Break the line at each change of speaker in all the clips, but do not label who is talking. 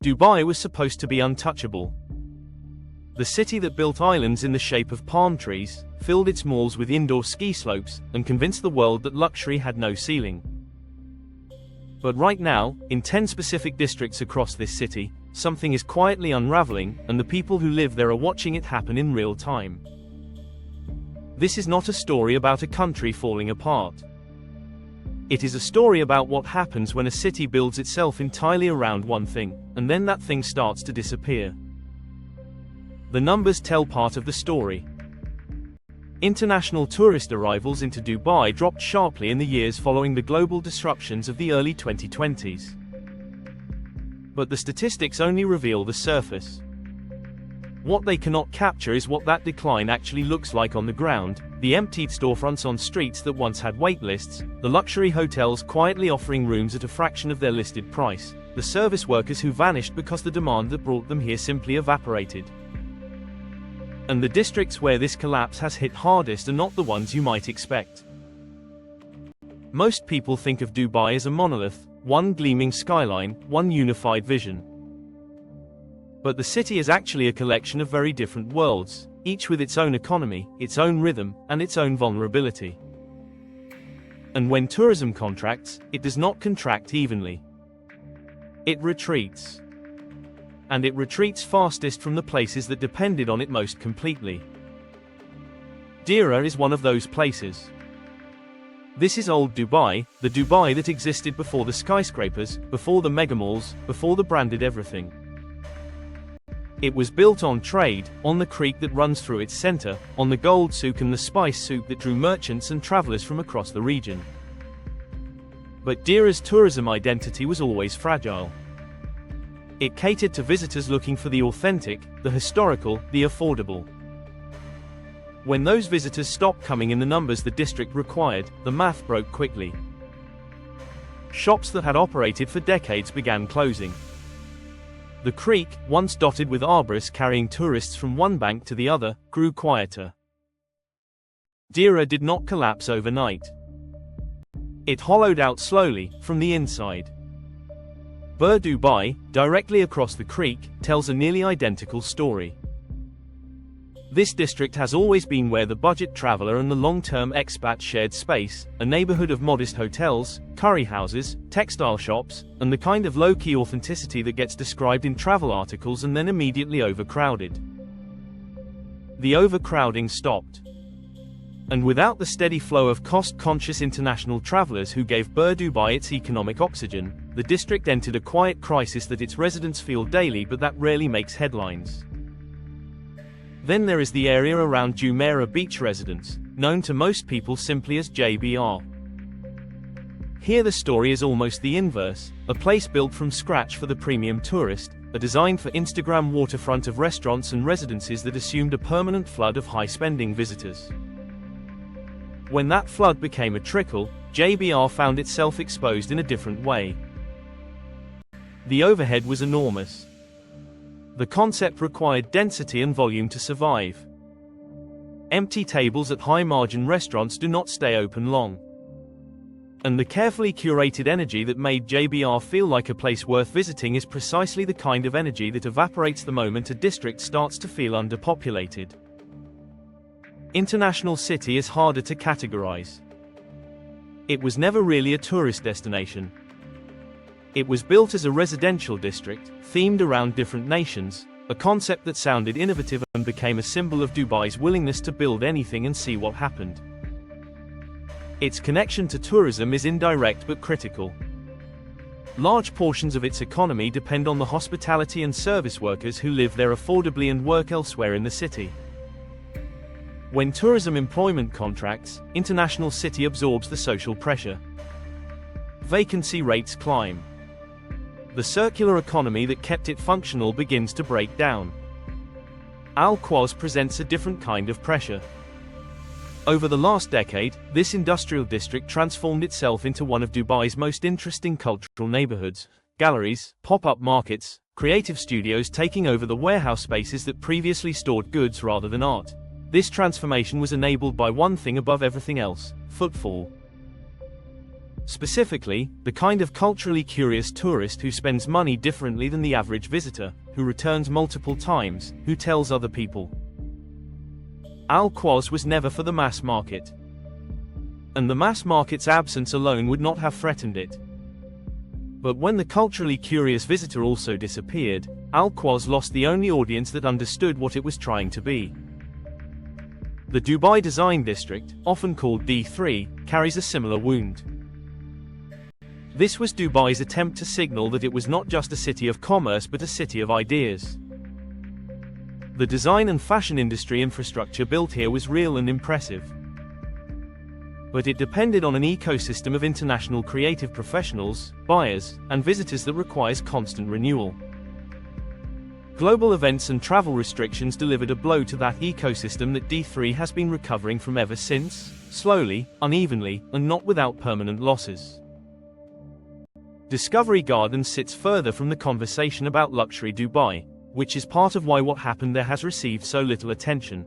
Dubai was supposed to be untouchable. The city that built islands in the shape of palm trees, filled its malls with indoor ski slopes, and convinced the world that luxury had no ceiling. But right now, in 10 specific districts across this city, something is quietly unraveling, and the people who live there are watching it happen in real time. This is not a story about a country falling apart. It is a story about what happens when a city builds itself entirely around one thing, and then that thing starts to disappear. The numbers tell part of the story. International tourist arrivals into Dubai dropped sharply in the years following the global disruptions of the early 2020s. But the statistics only reveal the surface. What they cannot capture is what that decline actually looks like on the ground: the emptied storefronts on streets that once had waitlists, the luxury hotels quietly offering rooms at a fraction of their listed price, the service workers who vanished because the demand that brought them here simply evaporated. And the districts where this collapse has hit hardest are not the ones you might expect. Most people think of Dubai as a monolith, one gleaming skyline, one unified vision. But the city is actually a collection of very different worlds, each with its own economy, its own rhythm, and its own vulnerability. And when tourism contracts, it does not contract evenly. It retreats. And it retreats fastest from the places that depended on it most completely. Deira is one of those places. This is old Dubai, the Dubai that existed before the skyscrapers, before the megamalls, before the branded everything. It was built on trade, on the creek that runs through its center, on the gold souk and the spice souk that drew merchants and travelers from across the region. But Deira's tourism identity was always fragile. It catered to visitors looking for the authentic, the historical, the affordable. When those visitors stopped coming in the numbers the district required, the math broke quickly. Shops that had operated for decades began closing. The creek, once dotted with arborists carrying tourists from one bank to the other, grew quieter. Deira did not collapse overnight. It hollowed out slowly, from the inside. Bur Dubai, directly across the creek, tells a nearly identical story. This district has always been where the budget traveler and the long-term expat shared space, a neighborhood of modest hotels, curry houses, textile shops, and the kind of low-key authenticity that gets described in travel articles and then immediately overcrowded. The overcrowding stopped. And without the steady flow of cost-conscious international travelers who gave Bur Dubai its economic oxygen, the district entered a quiet crisis that its residents feel daily but that rarely makes headlines. Then there is the area around Jumeirah Beach Residence, known to most people simply as JBR. Here the story is almost the inverse, a place built from scratch for the premium tourist, a design for Instagram waterfront of restaurants and residences that assumed a permanent flood of high-spending visitors. When that flood became a trickle, JBR found itself exposed in a different way. The overhead was enormous. The concept required density and volume to survive. Empty tables at high-margin restaurants do not stay open long. And the carefully curated energy that made JBR feel like a place worth visiting is precisely the kind of energy that evaporates the moment a district starts to feel underpopulated. International City is harder to categorize. It was never really a tourist destination. It was built as a residential district, themed around different nations, a concept that sounded innovative and became a symbol of Dubai's willingness to build anything and see what happened. Its connection to tourism is indirect but critical. Large portions of its economy depend on the hospitality and service workers who live there affordably and work elsewhere in the city. When tourism employment contracts, International City absorbs the social pressure. Vacancy rates climb. The circular economy that kept it functional begins to break down. Al Quoz presents a different kind of pressure. Over the last decade, this industrial district transformed itself into one of Dubai's most interesting cultural neighborhoods. Galleries, pop-up markets, creative studios taking over the warehouse spaces that previously stored goods rather than art. This transformation was enabled by one thing above everything else: footfall. Specifically, the kind of culturally curious tourist who spends money differently than the average visitor, who returns multiple times, who tells other people. Al-Quoz was never for the mass market. And the mass market's absence alone would not have threatened it. But when the culturally curious visitor also disappeared, Al-Quoz lost the only audience that understood what it was trying to be. The Dubai Design District, often called D3, carries a similar wound. This was Dubai's attempt to signal that it was not just a city of commerce but a city of ideas. The design and fashion industry infrastructure built here was real and impressive. But it depended on an ecosystem of international creative professionals, buyers, and visitors that requires constant renewal. Global events and travel restrictions delivered a blow to that ecosystem that D3 has been recovering from ever since, slowly, unevenly, and not without permanent losses. Discovery Gardens sits further from the conversation about luxury Dubai, which is part of why what happened there has received so little attention.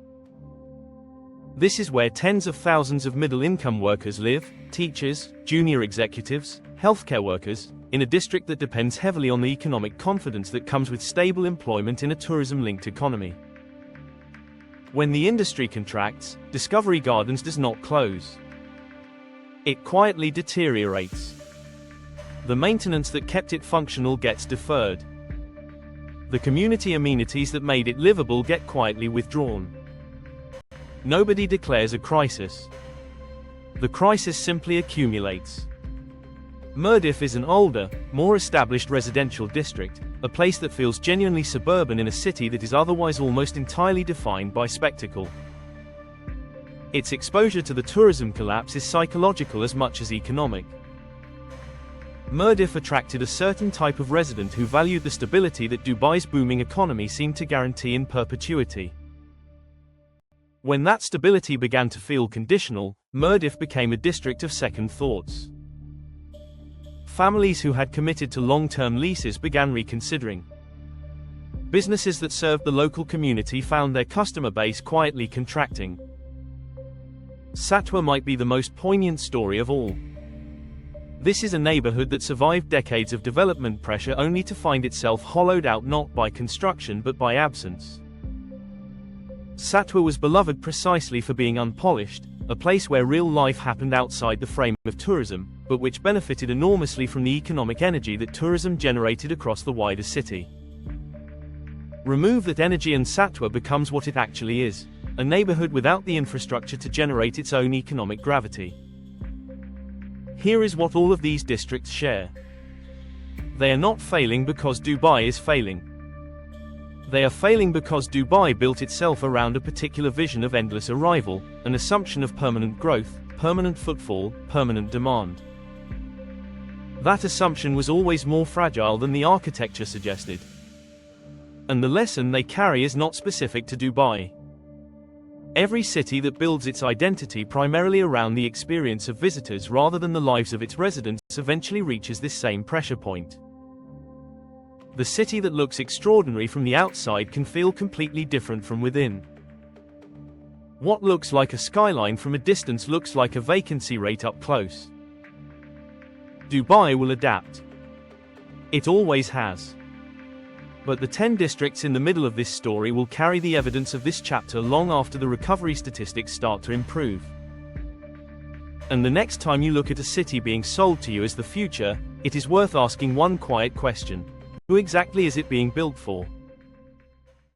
This is where tens of thousands of middle-income workers live, teachers, junior executives, healthcare workers, in a district that depends heavily on the economic confidence that comes with stable employment in a tourism-linked economy. When the industry contracts, Discovery Gardens does not close. It quietly deteriorates. The maintenance that kept it functional gets deferred. The community amenities that made it livable get quietly withdrawn. Nobody declares a crisis. The crisis simply accumulates. Mirdif is an older, more established residential district, a place that feels genuinely suburban in a city that is otherwise almost entirely defined by spectacle. Its exposure to the tourism collapse is psychological as much as economic. Mirdif attracted a certain type of resident who valued the stability that Dubai's booming economy seemed to guarantee in perpetuity. When that stability began to feel conditional, Mirdif became a district of second thoughts. Families who had committed to long-term leases began reconsidering. Businesses that served the local community found their customer base quietly contracting. Satwa might be the most poignant story of all. This is a neighborhood that survived decades of development pressure only to find itself hollowed out not by construction but by absence. Satwa was beloved precisely for being unpolished, a place where real life happened outside the frame of tourism, but which benefited enormously from the economic energy that tourism generated across the wider city. Remove that energy and Satwa becomes what it actually is, a neighborhood without the infrastructure to generate its own economic gravity. Here is what all of these districts share. They are not failing because Dubai is failing. They are failing because Dubai built itself around a particular vision of endless arrival, an assumption of permanent growth, permanent footfall, permanent demand. That assumption was always more fragile than the architecture suggested. And the lesson they carry is not specific to Dubai. Every city that builds its identity primarily around the experience of visitors rather than the lives of its residents eventually reaches this same pressure point. The city that looks extraordinary from the outside can feel completely different from within. What looks like a skyline from a distance looks like a vacancy rate up close. Dubai will adapt. It always has. But the 10 districts in the middle of this story will carry the evidence of this chapter long after the recovery statistics start to improve. And the next time you look at a city being sold to you as the future, it is worth asking one quiet question. Who exactly is it being built for?